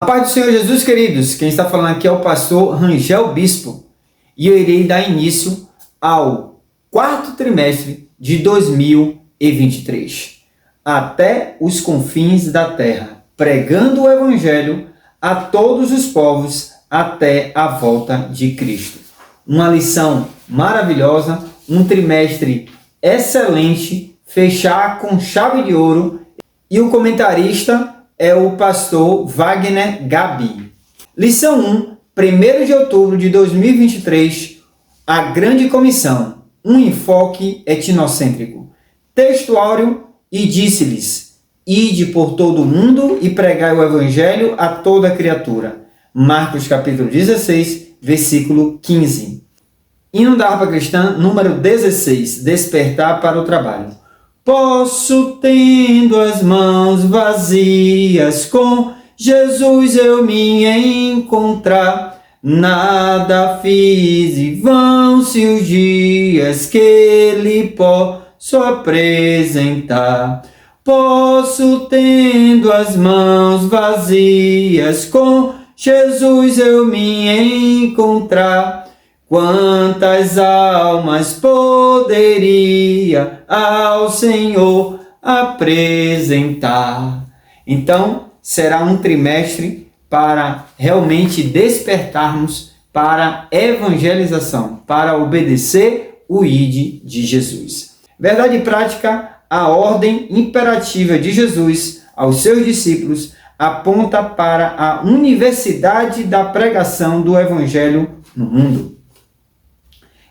A paz do Senhor Jesus, queridos. Quem está falando aqui é o pastor Rangel Bispo e eu irei dar início ao quarto trimestre de 2023. Até os confins da terra, pregando o Evangelho a todos os povos até a volta de Cristo. Uma lição maravilhosa, um trimestre excelente, fechar com chave de ouro, e o comentarista é o pastor Wagner Gabi. Lição 1, 1º de outubro de 2023, a Grande Comissão, um enfoque etnocêntrico. Texto áureo: e disse-lhes, ide por todo o mundo e pregai o Evangelho a toda criatura. Marcos capítulo 16, versículo 15. Hino da harpa cristã, número 16, despertar para o trabalho. Posso, tendo as mãos vazias, com Jesus eu me encontrar. Nada fiz e vão-se os dias que lhe posso apresentar. Posso, tendo as mãos vazias, com Jesus eu me encontrar. Quantas almas poderia ao Senhor apresentar? Então, será um trimestre para realmente despertarmos para a evangelização, para obedecer o ID de Jesus. Verdade prática, a ordem imperativa de Jesus aos seus discípulos aponta para a universidade da pregação do Evangelho no mundo.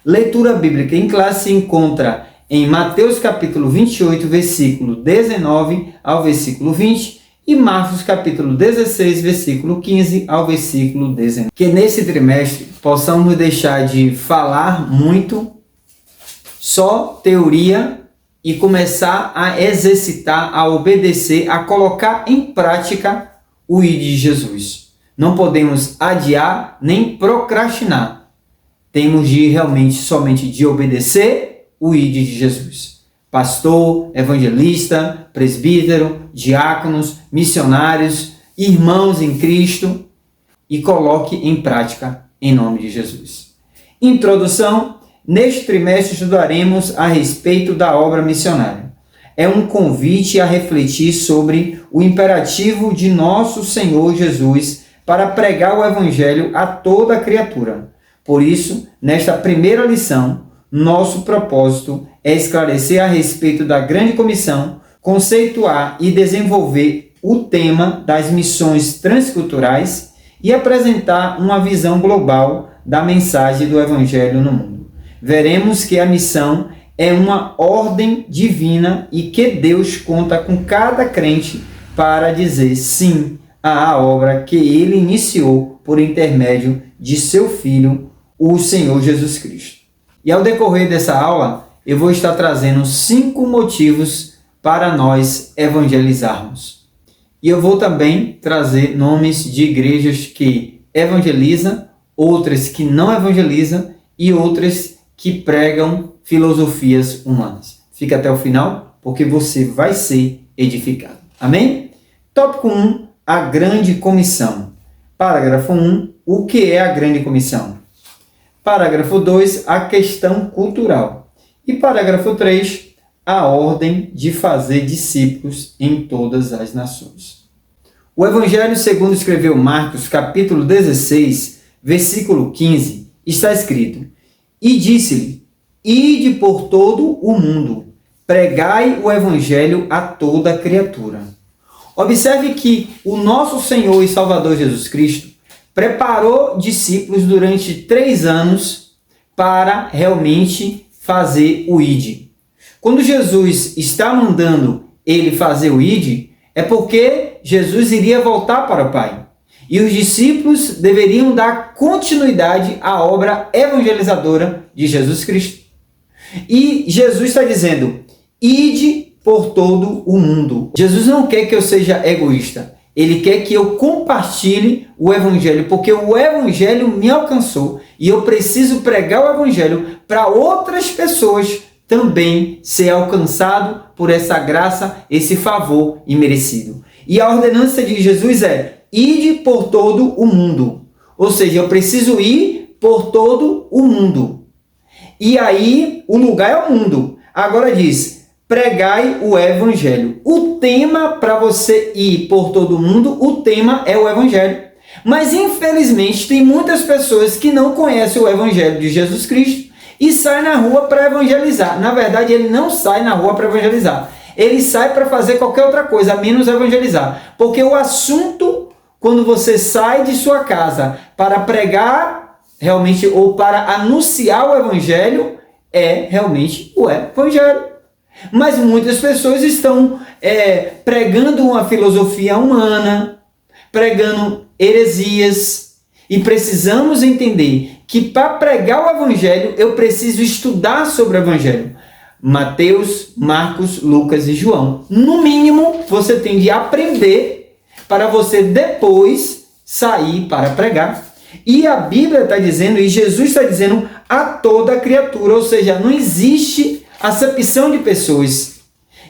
Leitura bíblica em classe se encontra em Mateus capítulo 28, versículo 19 ao versículo 20 e Marcos capítulo 16, versículo 15 ao versículo 19. Que nesse trimestre possamos deixar de falar muito só teoria e começar a exercitar, a obedecer, a colocar em prática o ID de Jesus. Não podemos adiar nem procrastinar. Temos de realmente somente de obedecer o ID de Jesus. Pastor, evangelista, presbítero, diáconos, missionários, irmãos em Cristo, e coloque em prática em nome de Jesus. Introdução. Neste trimestre estudaremos a respeito da obra missionária. É um convite a refletir sobre o imperativo de nosso Senhor Jesus para pregar o Evangelho a toda criatura. Por isso, nesta primeira lição, nosso propósito é esclarecer a respeito da Grande Comissão, conceituar e desenvolver o tema das missões transculturais e apresentar uma visão global da mensagem do Evangelho no mundo. Veremos que a missão é uma ordem divina e que Deus conta com cada crente para dizer sim à obra que ele iniciou por intermédio de seu Filho, o Senhor Jesus Cristo. E ao decorrer dessa aula, eu vou estar trazendo 5 motivos para nós evangelizarmos. E eu vou também trazer nomes de igrejas que evangelizam, outras que não evangelizam e outras que pregam filosofias humanas. Fica até o final, porque você vai ser edificado. Amém? Tópico 1, a Grande Comissão. Parágrafo 1, o que é a Grande Comissão? Parágrafo 2, a questão cultural. E parágrafo 3, a ordem de fazer discípulos em todas as nações. O Evangelho segundo escreveu Marcos, capítulo 16, versículo 15, está escrito: e disse-lhe, ide por todo o mundo, pregai o Evangelho a toda criatura. Observe que o nosso Senhor e Salvador Jesus Cristo preparou discípulos durante 3 anos para realmente fazer o ID. Quando Jesus está mandando ele fazer o ID, é porque Jesus iria voltar para o Pai. E os discípulos deveriam dar continuidade à obra evangelizadora de Jesus Cristo. E Jesus está dizendo, ide por todo o mundo. Jesus não quer que eu seja egoísta. Ele quer que eu compartilhe o Evangelho, porque o Evangelho me alcançou e eu preciso pregar o Evangelho para outras pessoas também ser alcançado por essa graça, esse favor imerecido. E a ordenança de Jesus é: ide por todo o mundo. Ou seja, eu preciso ir por todo o mundo. E aí, o lugar é o mundo. Agora diz, pregai o evangelho. O tema para você ir por todo o mundo, o tema é o evangelho. Mas, infelizmente, tem muitas pessoas que não conhecem o evangelho de Jesus Cristo e saem na rua para evangelizar. Na verdade, ele não sai na rua para evangelizar. Ele sai para fazer qualquer outra coisa, menos evangelizar. Porque o assunto, quando você sai de sua casa para pregar realmente ou para anunciar o evangelho, é realmente o evangelho. Mas muitas pessoas estão pregando uma filosofia humana, pregando heresias, e precisamos entender que para pregar o evangelho eu preciso estudar sobre o evangelho. Mateus, Marcos, Lucas e João. No mínimo, você tem de aprender para você depois sair para pregar. E a Bíblia está dizendo, e Jesus está dizendo a toda criatura, ou seja, não existe acepção de pessoas.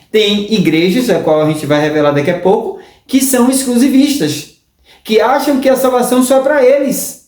Tem igrejas, a qual a gente vai revelar daqui a pouco, que são exclusivistas, que acham que a salvação só é para eles.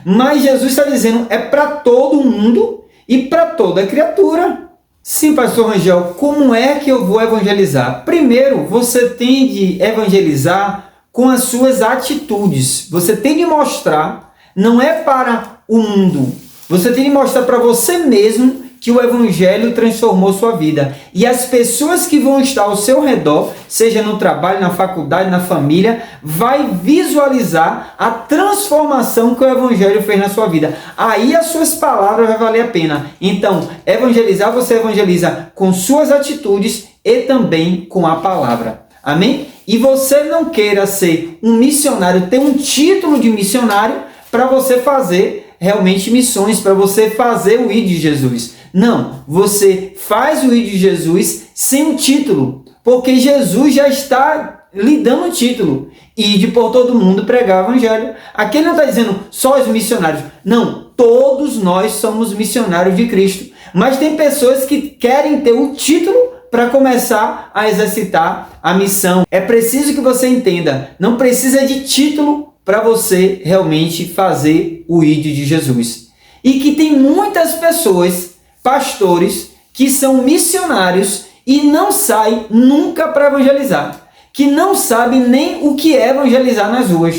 Mas Jesus está dizendo, é para todo mundo e para toda criatura. Sim, pastor Rangel, como é que eu vou evangelizar? Primeiro, você tem de evangelizar com as suas atitudes. Você tem de mostrar, não é para o mundo, você tem de mostrar para você mesmo que o evangelho transformou sua vida. E as pessoas que vão estar ao seu redor, seja no trabalho, na faculdade, na família, vai visualizar a transformação que o evangelho fez na sua vida. Aí as suas palavras vão valer a pena. Então, evangelizar, você evangeliza com suas atitudes e também com a palavra. Amém? E você não queira ser um missionário, ter um título de missionário para você fazer realmente missões, para você fazer o ID de Jesus. Não, você faz o ID de Jesus sem um título, porque Jesus já está lhe dando o título. Ide por todo mundo pregar o evangelho. Aqui ele não está dizendo só os missionários. Não, todos nós somos missionários de Cristo. Mas tem pessoas que querem ter o título para começar a exercitar a missão. É preciso que você entenda, não precisa de título para você realmente fazer o ID de Jesus. E que tem muitas pessoas, pastores, que são missionários e não saem nunca para evangelizar, que não sabem nem o que é evangelizar nas ruas,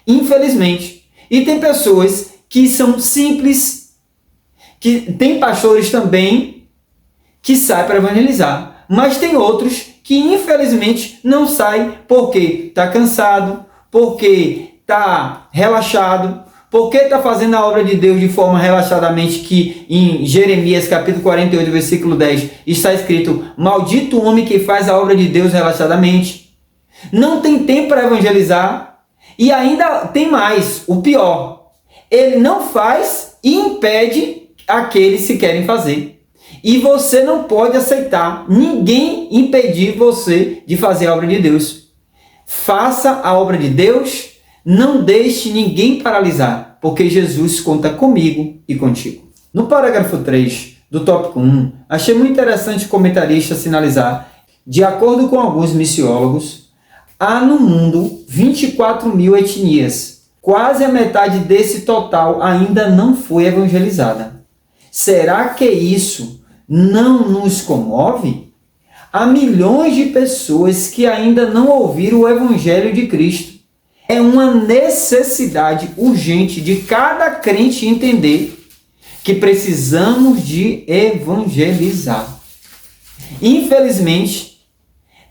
infelizmente. E tem pessoas que são simples, que tem pastores também que saem para evangelizar, mas tem outros que infelizmente não saem porque está cansado, porque está relaxado, porque está fazendo a obra de Deus de forma relaxadamente, que em Jeremias capítulo 48, versículo 10, está escrito, maldito o homem que faz a obra de Deus relaxadamente. Não tem tempo para evangelizar. E ainda tem mais, o pior, ele não faz e impede aqueles que querem fazer. E você não pode aceitar ninguém impedir você de fazer a obra de Deus. Faça a obra de Deus, não deixe ninguém paralisar, porque Jesus conta comigo e contigo. No parágrafo 3 do tópico 1, achei muito interessante o comentarista sinalizar, de acordo com alguns missiólogos, há no mundo 24 mil etnias. Quase a metade desse total ainda não foi evangelizada. Será que isso não nos comove? Há milhões de pessoas que ainda não ouviram o Evangelho de Cristo. É uma necessidade urgente de cada crente entender que precisamos de evangelizar. Infelizmente,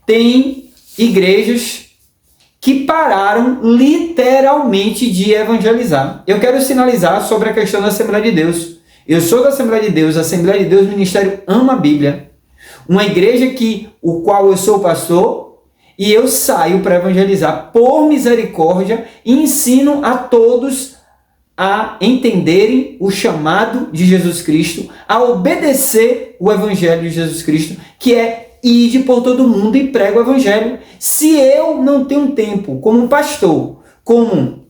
tem igrejas que pararam literalmente de evangelizar. Eu quero sinalizar sobre a questão da Assembleia de Deus. Eu sou da Assembleia de Deus, a Assembleia de Deus, Ministério Ama a Bíblia. Uma igreja o qual eu sou pastor, e eu saio para evangelizar por misericórdia e ensino a todos a entenderem o chamado de Jesus Cristo, a obedecer o Evangelho de Jesus Cristo, que é ide por todo mundo e prega o Evangelho. Se eu não tenho tempo como pastor, como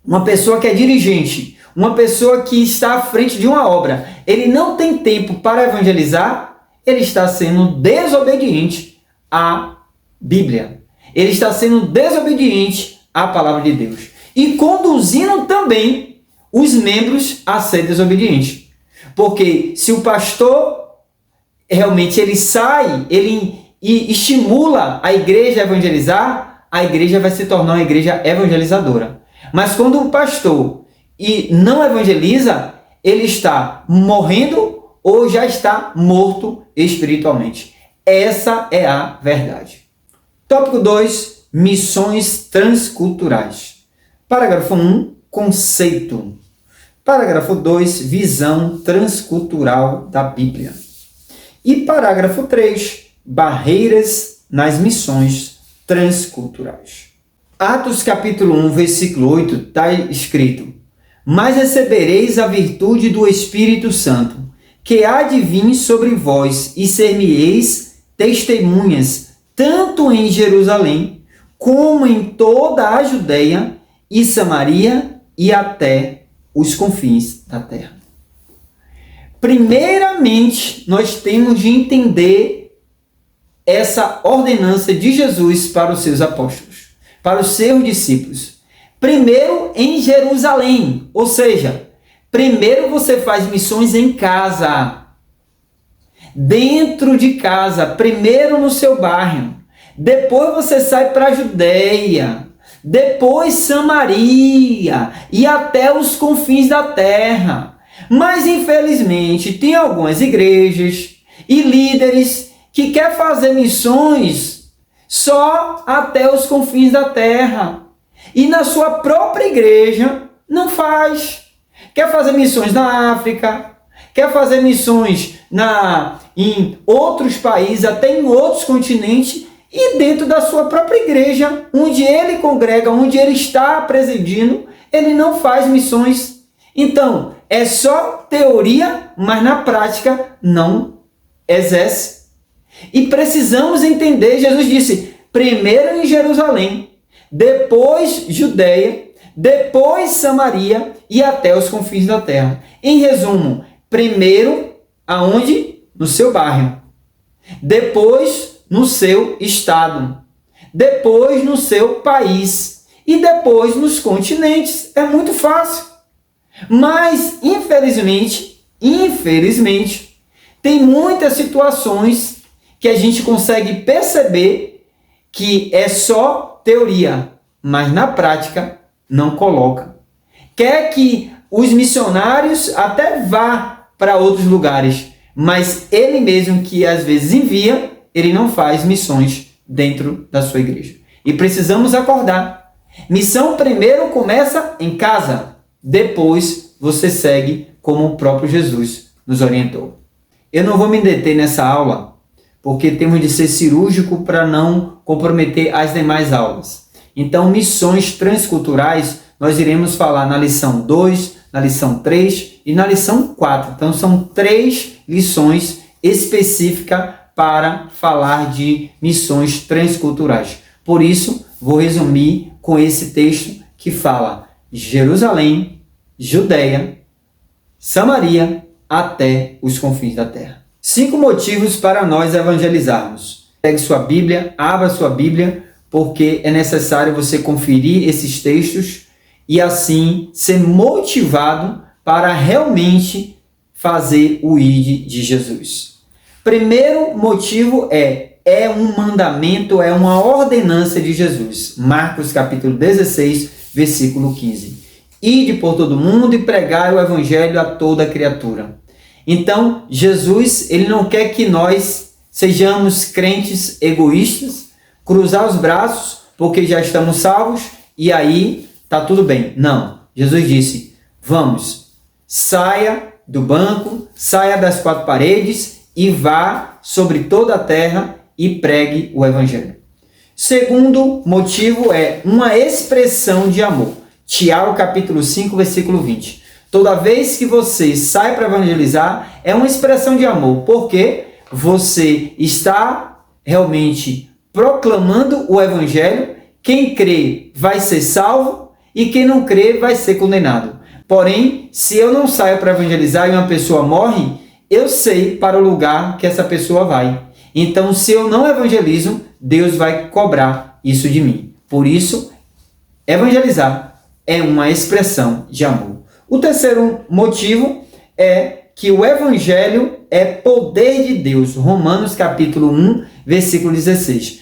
uma pessoa que é dirigente, uma pessoa que está à frente de uma obra, ele não tem tempo para evangelizar, ele está sendo desobediente à Bíblia. Ele está sendo desobediente a palavra de Deus e conduzindo também os membros a ser desobedientes. Porque se o pastor realmente ele sai, ele estimula a igreja a evangelizar, a igreja vai se tornar uma igreja evangelizadora. Mas quando o pastor não evangeliza, ele está morrendo ou já está morto espiritualmente. Essa é a verdade. Tópico 2, missões transculturais. Parágrafo 1, conceito. Parágrafo 2, visão transcultural da Bíblia. E parágrafo 3, barreiras nas missões transculturais. Atos capítulo 1, versículo 8, está escrito: mas recebereis a virtude do Espírito Santo, que há de vir sobre vós, e ser-me-eis testemunhas, tanto em Jerusalém, como em toda a Judeia e Samaria, e até os confins da terra. Primeiramente, nós temos de entender essa ordenança de Jesus para os seus apóstolos, para os seus discípulos. Primeiro em Jerusalém, ou seja, primeiro você faz missões em casa, dentro de casa, primeiro no seu bairro, depois você sai para a Judeia, depois Samaria e até os confins da terra. Mas infelizmente tem algumas igrejas e líderes que querem fazer missões só até os confins da terra. E na sua própria igreja não faz. Quer fazer missões na África, quer fazer missões em outros países, até em outros continentes, e dentro da sua própria igreja, onde ele congrega, onde ele está presidindo, ele não faz missões. Então, é só teoria, mas na prática não exerce. E precisamos entender, Jesus disse, primeiro em Jerusalém, depois Judeia, depois Samaria e até os confins da terra. Em resumo, primeiro aonde? No seu bairro. Depois no seu estado. Depois no seu país. E depois nos continentes. É muito fácil. Mas, infelizmente, tem muitas situações que a gente consegue perceber que é só teoria, mas na prática não coloca. Quer que os missionários até vá para outros lugares, mas ele mesmo que às vezes envia, ele não faz missões dentro da sua igreja. E precisamos acordar. Missão primeiro começa em casa, depois você segue como o próprio Jesus nos orientou. Eu não vou me deter nessa aula, porque temos de ser cirúrgico para não comprometer as demais aulas. Então, missões transculturais, nós iremos falar na lição 2, na lição 3 e na lição 4. Então, são 3 lições específicas para falar de missões transculturais. Por isso, vou resumir com esse texto que fala Jerusalém, Judeia, Samaria, até os confins da terra. 5 motivos para nós evangelizarmos. Pegue sua Bíblia, abra sua Bíblia, porque é necessário você conferir esses textos e assim ser motivado para realmente fazer o ID de Jesus. Primeiro motivo é um mandamento, é uma ordenança de Jesus. Marcos capítulo 16, versículo 15. Ide por todo mundo e pregai o evangelho a toda criatura. Então, Jesus, ele não quer que nós sejamos crentes egoístas, cruzar os braços porque já estamos salvos e aí tá tudo bem. Não. Jesus disse, vamos, saia do banco, saia das 4 paredes e vá sobre toda a terra e pregue o evangelho. Segundo motivo é uma expressão de amor. Tiago capítulo 5, versículo 20. Toda vez que você sai para evangelizar, é uma expressão de amor, porque você está realmente proclamando o evangelho. Quem crê vai ser salvo e quem não crê vai ser condenado. Porém, se eu não saio para evangelizar e uma pessoa morre, eu sei para o lugar que essa pessoa vai. Então, se eu não evangelizo, Deus vai cobrar isso de mim. Por isso, Evangelizar é uma expressão de amor. O terceiro motivo é que o Evangelho é poder de Deus. Romanos capítulo 1, versículo 16.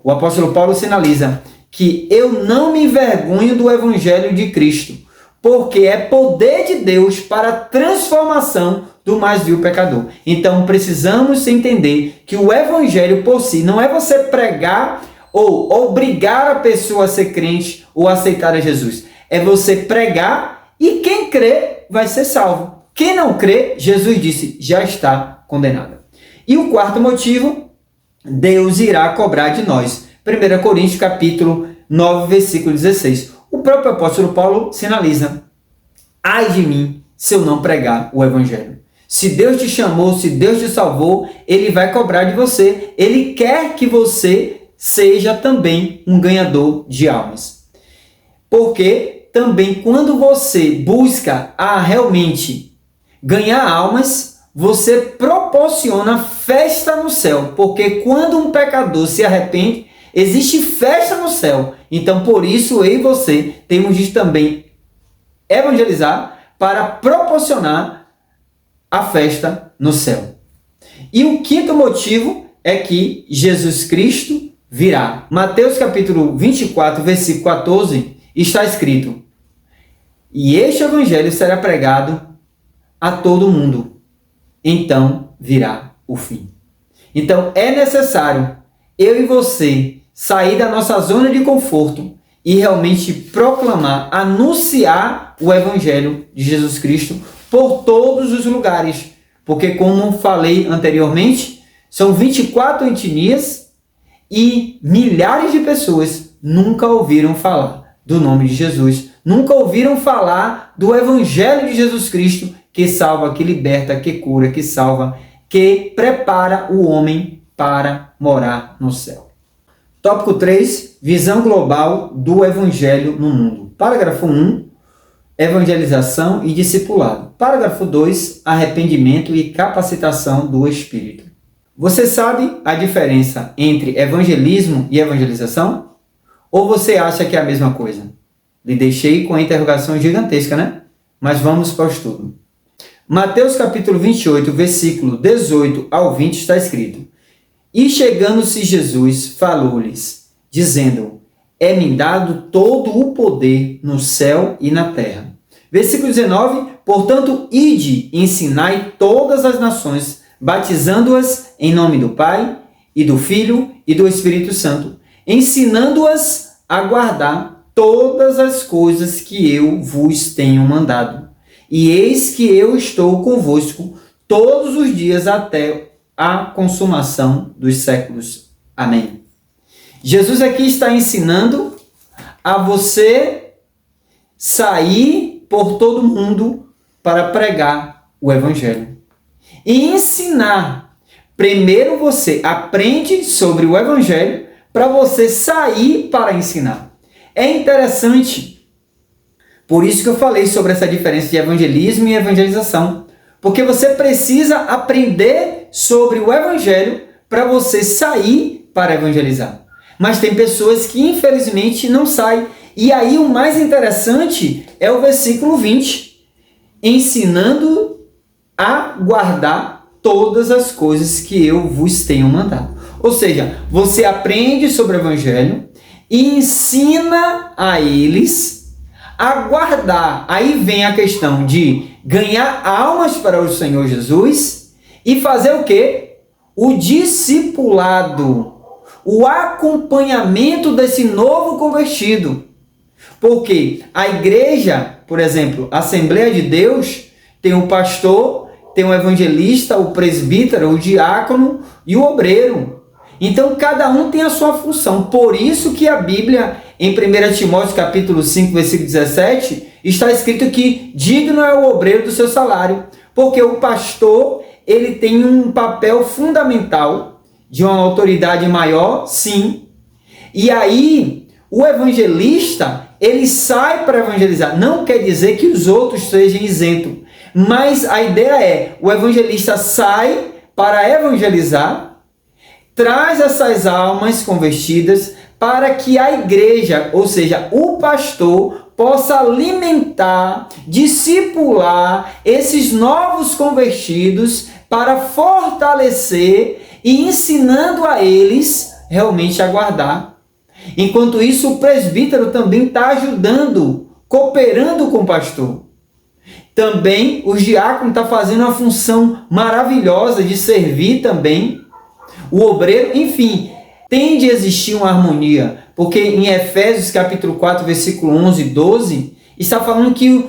O apóstolo Paulo sinaliza que eu não me envergonho do Evangelho de Cristo, porque é poder de Deus para a transformação do mais vil pecador. Então precisamos entender que o Evangelho por si não é você pregar ou obrigar a pessoa a ser crente ou a aceitar a Jesus. É você pregar e quem crê vai ser salvo. Quem não crê, Jesus disse, já está condenado. E o quarto motivo, Deus irá cobrar de nós. 1 Coríntios capítulo 9, versículo 16. O próprio apóstolo Paulo sinaliza: ai de mim se eu não pregar o Evangelho. Se Deus te chamou, se Deus te salvou, Ele vai cobrar de você. Ele quer que você seja também um ganhador de almas. Porque também quando você busca realmente ganhar almas, você proporciona festa no céu. Porque quando um pecador se arrepende, existe festa no céu. Então, por isso, eu e você temos de também evangelizar para proporcionar a festa no céu. E o quinto motivo é que Jesus Cristo virá. Mateus capítulo 24, versículo 14, está escrito: e este evangelho será pregado a todo mundo, então virá o fim. Então, é necessário eu e você sair da nossa zona de conforto e realmente proclamar, anunciar o Evangelho de Jesus Cristo por todos os lugares. Porque, como falei anteriormente, são 24 etnias e milhares de pessoas nunca ouviram falar do nome de Jesus, nunca ouviram falar do Evangelho de Jesus Cristo, que salva, que liberta, que cura, que salva, que prepara o homem para morar no céu. Tópico 3, visão global do Evangelho no mundo. Parágrafo 1, evangelização e discipulado. Parágrafo 2, arrependimento e capacitação do Espírito. Você sabe a diferença entre evangelismo e evangelização? Ou você acha que é a mesma coisa? Lhe deixei com a interrogação gigantesca, né? Mas vamos para o estudo. Mateus capítulo 28, versículo 18 ao 20 está escrito: e chegando-se Jesus, falou-lhes, dizendo: é-me dado todo o poder no céu e na terra. Versículo 19: portanto, ide e ensinai todas as nações, batizando-as em nome do Pai, e do Filho, e do Espírito Santo, ensinando-as a guardar todas as coisas que eu vos tenho mandado. E eis que eu estou convosco todos os dias até a consumação dos séculos. Amém. Jesus aqui está ensinando a você sair por todo mundo para pregar o Evangelho. E ensinar. Primeiro você aprende sobre o Evangelho para você sair para ensinar. É interessante. Por isso que eu falei sobre essa diferença de evangelismo e evangelização. Porque você precisa aprender sobre o Evangelho para você sair para evangelizar. Mas tem pessoas que infelizmente não saem. E aí o mais interessante é o versículo 20. Ensinando a guardar todas as coisas que eu vos tenho mandado. Ou seja, você aprende sobre o Evangelho e ensina a eles a guardar. Aí vem a questão de ganhar almas para o Senhor Jesus e fazer o quê? O discipulado, o acompanhamento desse novo convertido. Porque a igreja, por exemplo, a Assembleia de Deus, tem o pastor, tem o evangelista, o presbítero, o diácono e o obreiro. Então, cada um tem a sua função. Por isso que a Bíblia, em 1 Timóteo capítulo 5, versículo 17, está escrito que digno é o obreiro do seu salário. Porque o pastor, ele tem um papel fundamental de uma autoridade maior, sim. E aí, o evangelista, ele sai para evangelizar. Não quer dizer que os outros sejam isentos. Mas a ideia é, o evangelista sai para evangelizar, traz essas almas convertidas, para que a igreja, ou seja, o pastor, possa alimentar, discipular esses novos convertidos para fortalecer e ensinando a eles realmente a guardar. Enquanto isso, o presbítero também está ajudando, cooperando com o pastor. Também o diácono está fazendo uma função maravilhosa de servir também. O obreiro, enfim, tem de existir uma harmonia, porque em Efésios capítulo 4, versículo 11 e 12, está falando que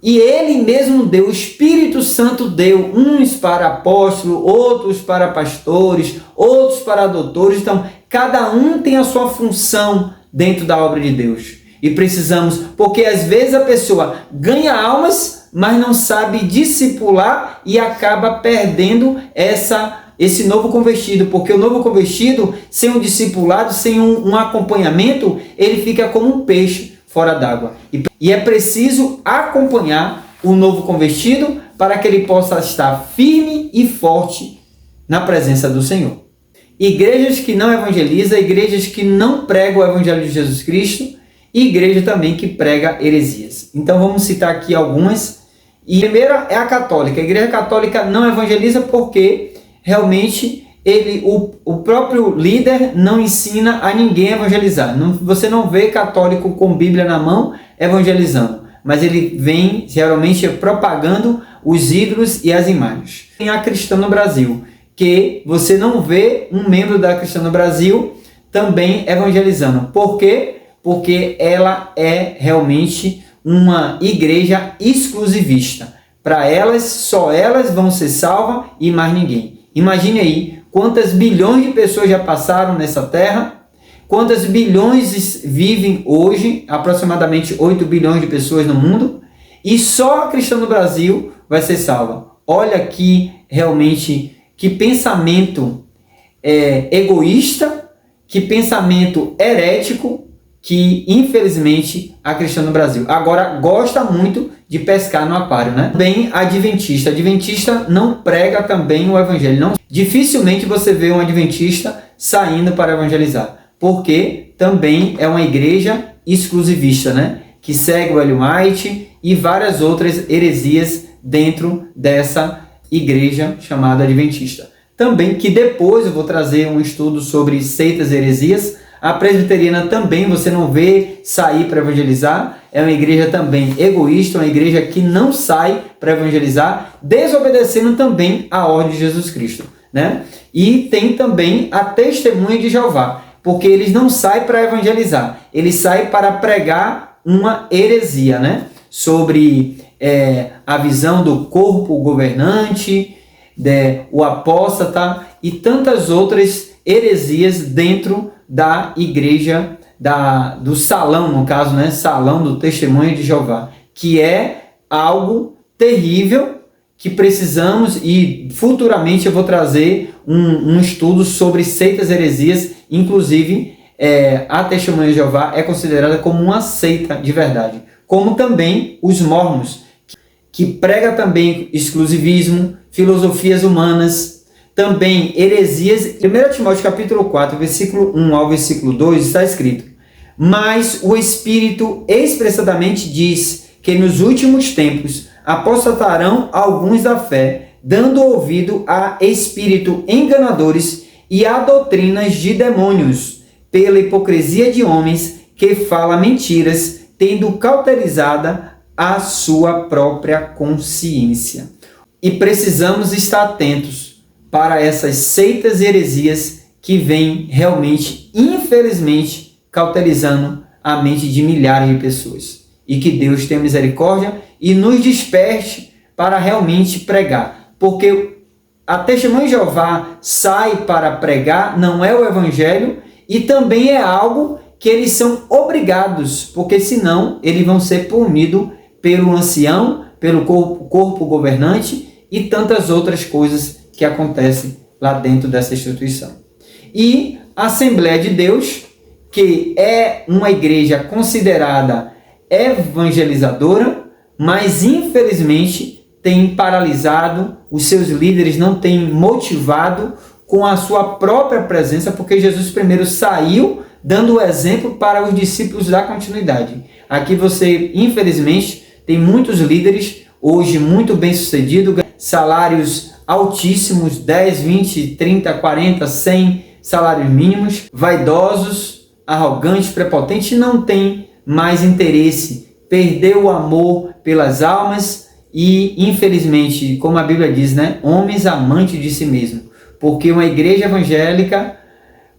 e ele mesmo deu, o Espírito Santo deu, uns para apóstolos, outros para pastores, outros para doutores. Então, cada um tem a sua função dentro da obra de Deus. E precisamos, porque às vezes a pessoa ganha almas, mas não sabe discipular e acaba perdendo esse novo convertido, porque o novo convertido, sem um discipulado, sem um acompanhamento, ele fica como um peixe fora d'água. E é preciso acompanhar o novo convertido para que ele possa estar firme e forte na presença do Senhor. Igrejas que não evangelizam, igrejas que não pregam o Evangelho de Jesus Cristo, e igreja também que prega heresias. Então vamos citar aqui algumas. E a primeira é a católica. A igreja católica não evangeliza porque realmente o próprio líder não ensina a ninguém a evangelizar. Você não vê católico com Bíblia na mão evangelizando, mas ele vem geralmente propagando os ídolos e as imagens. Tem a Cristã no Brasil, que você não vê um membro da Cristã no Brasil também evangelizando. Por quê? Porque ela é realmente uma igreja exclusivista. Para elas, só elas vão ser salvas e mais ninguém. Imagine aí quantas bilhões de pessoas já passaram nessa terra, quantas bilhões vivem hoje, aproximadamente 8 bilhões de pessoas no mundo, e só a Cristã no Brasil vai ser salva. Olha aqui realmente que pensamento egoísta, que pensamento herético, que infelizmente a Cristã no Brasil agora gosta muito de pescar no aquário, né? Bem, adventista. Adventista não prega também o evangelho. Dificilmente você vê um adventista saindo para evangelizar, porque também é uma igreja exclusivista, né? Que segue o Ellen White e várias outras heresias dentro dessa igreja chamada adventista. Também que depois eu vou trazer um estudo sobre seitas e heresias. A presbiteriana também você não vê sair para evangelizar, é uma igreja também egoísta, uma igreja que não sai para evangelizar, desobedecendo também a ordem de Jesus Cristo, né? E tem também a Testemunha de Jeová, porque eles não saem para evangelizar, eles saem para pregar uma heresia, né? Sobre a visão do corpo governante, o apóstata e tantas outras heresias dentro da igreja, do salão, no caso, né? Salão do Testemunho de Jeová, que é algo terrível que precisamos, e futuramente eu vou trazer um estudo sobre seitas e heresias. Inclusive a Testemunha de Jeová é considerada como uma seita de verdade, como também os mórmons, que prega também exclusivismo, filosofias humanas, também heresias. 1 Timóteo capítulo 4, versículo 1 ao versículo 2 está escrito: mas o Espírito expressadamente diz que nos últimos tempos apostatarão alguns da fé, dando ouvido a espíritos enganadores e a doutrinas de demônios, pela hipocrisia de homens que falam mentiras, tendo cauterizada a sua própria consciência. E precisamos estar atentos para essas seitas e heresias que vêm realmente, infelizmente, cauterizando a mente de milhares de pessoas. E que Deus tenha misericórdia e nos desperte para realmente pregar. Porque a Testemunha de Jeová sai para pregar, não é o Evangelho, e também é algo que eles são obrigados, porque senão eles vão ser punidos pelo ancião, pelo corpo governante e tantas outras coisas que acontecem lá dentro dessa instituição. E a Assembleia de Deus, que é uma igreja considerada evangelizadora, mas infelizmente tem paralisado, os seus líderes não têm motivado com a sua própria presença, porque Jesus primeiro saiu dando o exemplo para os discípulos da continuidade. Aqui você, infelizmente, tem muitos líderes, hoje muito bem sucedidos, salários altíssimos, 10, 20, 30, 40, 100 salários mínimos, vaidosos, arrogantes, prepotentes, não têm mais interesse, perdeu o amor pelas almas e, infelizmente, como a Bíblia diz, né, homens amantes de si mesmo. Porque uma igreja evangélica,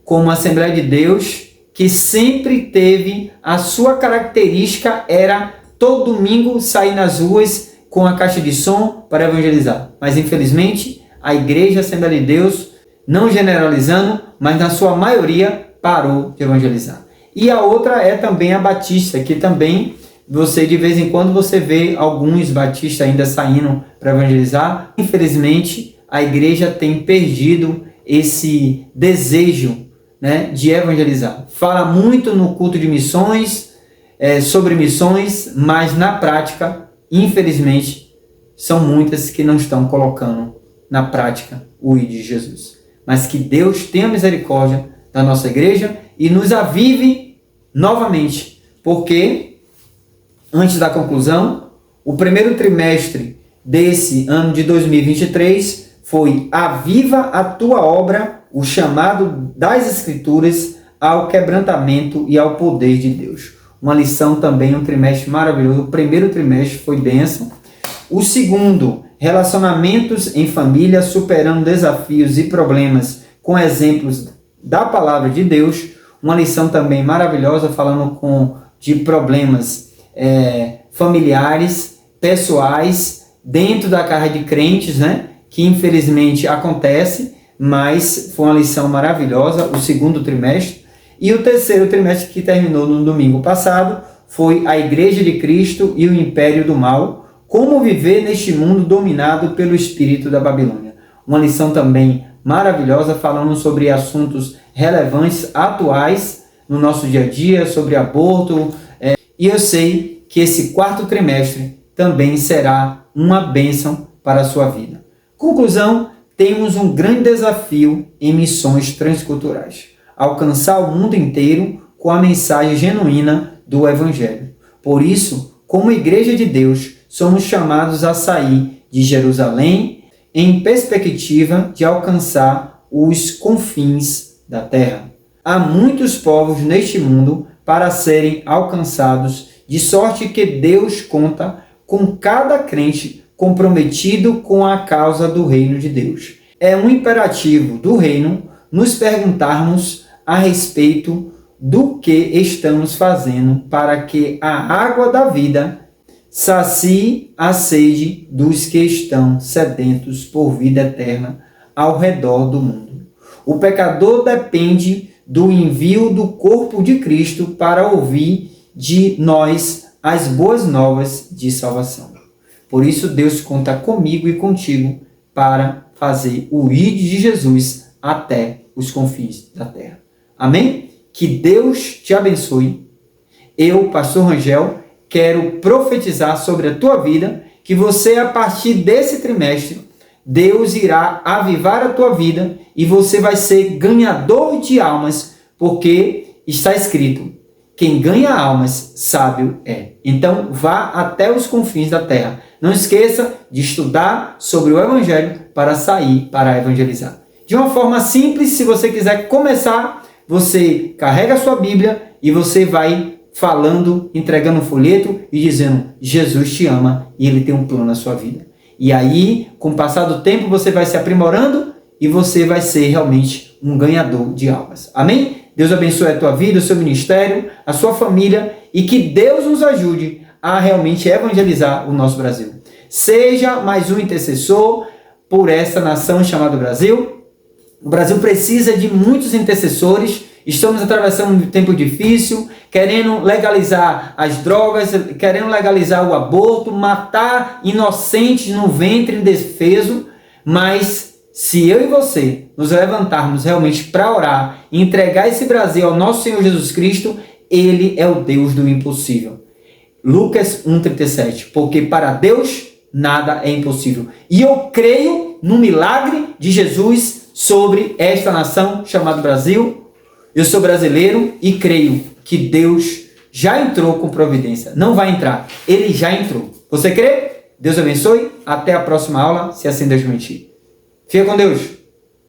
como a Assembleia de Deus, que sempre teve a sua característica, era todo domingo sair nas ruas com a caixa de som para evangelizar. Mas, infelizmente, a igreja Assembleia de Deus, não generalizando, mas na sua maioria, parou de evangelizar. E a outra é também a Batista, que também você, de vez em quando, você vê alguns batistas ainda saindo para evangelizar. Infelizmente, a igreja tem perdido esse desejo, né, de evangelizar. Fala muito no culto de missões, sobre missões, mas na prática, infelizmente, são muitas que não estão colocando na prática o ID de Jesus. Mas que Deus tenha misericórdia da nossa igreja e nos avive novamente, porque, antes da conclusão, o primeiro trimestre desse ano de 2023 foi aviva a tua obra, o chamado das Escrituras ao quebrantamento e ao poder de Deus. Uma lição também, um trimestre maravilhoso. O primeiro trimestre foi bênção. O segundo, relacionamentos em família, superando desafios e problemas com exemplos da palavra de Deus. Uma lição também maravilhosa, falando de problemas familiares, pessoais, dentro da casa de crentes, né? Que infelizmente acontece, mas foi uma lição maravilhosa, o segundo trimestre. E o terceiro trimestre, que terminou no domingo passado, foi a Igreja de Cristo e o Império do Mal, como viver neste mundo dominado pelo espírito da Babilônia. Uma lição também maravilhosa, falando sobre assuntos relevantes, atuais, no nosso dia a dia, sobre aborto. E eu sei que esse quarto trimestre também será uma bênção para a sua vida. Conclusão, temos um grande desafio em missões transculturais. Alcançar o mundo inteiro com a mensagem genuína do Evangelho. Por isso, como Igreja de Deus, somos chamados a sair de Jerusalém em perspectiva de alcançar os confins da terra. Há muitos povos neste mundo para serem alcançados, de sorte que Deus conta com cada crente comprometido com a causa do reino de Deus. É um imperativo do reino nos perguntarmos a respeito do que estamos fazendo para que a água da vida sacie a sede dos que estão sedentos por vida eterna ao redor do mundo. O pecador depende do envio do corpo de Cristo para ouvir de nós as boas novas de salvação. Por isso Deus conta comigo e contigo para fazer o ID de Jesus até os confins da terra. Amém? Que Deus te abençoe. Eu, pastor Rangel, quero profetizar sobre a tua vida que você, a partir desse trimestre, Deus irá avivar a tua vida e você vai ser ganhador de almas, porque está escrito: quem ganha almas, sábio é. Então, vá até os confins da terra. Não esqueça de estudar sobre o Evangelho para sair para evangelizar. De uma forma simples, se você quiser começar, você carrega a sua Bíblia e você vai falando, entregando um folheto e dizendo: Jesus te ama e Ele tem um plano na sua vida. E aí, com o passar do tempo, você vai se aprimorando e você vai ser realmente um ganhador de almas. Amém? Deus abençoe a tua vida, o seu ministério, a sua família e que Deus nos ajude a realmente evangelizar o nosso Brasil. Seja mais um intercessor por essa nação chamada Brasil. O Brasil precisa de muitos intercessores. Estamos atravessando um tempo difícil, querendo legalizar as drogas, querendo legalizar o aborto, matar inocentes no ventre indefeso, mas se eu e você nos levantarmos realmente para orar e entregar esse Brasil ao nosso Senhor Jesus Cristo, Ele é o Deus do impossível. Lucas 1,37, porque para Deus nada é impossível. E eu creio no milagre de Jesus sobre esta nação chamada Brasil. Eu sou brasileiro e creio que Deus já entrou com providência. Não vai entrar, Ele já entrou. Você crê? Deus abençoe. Até a próxima aula, se assim Deus permitir. Fica com Deus.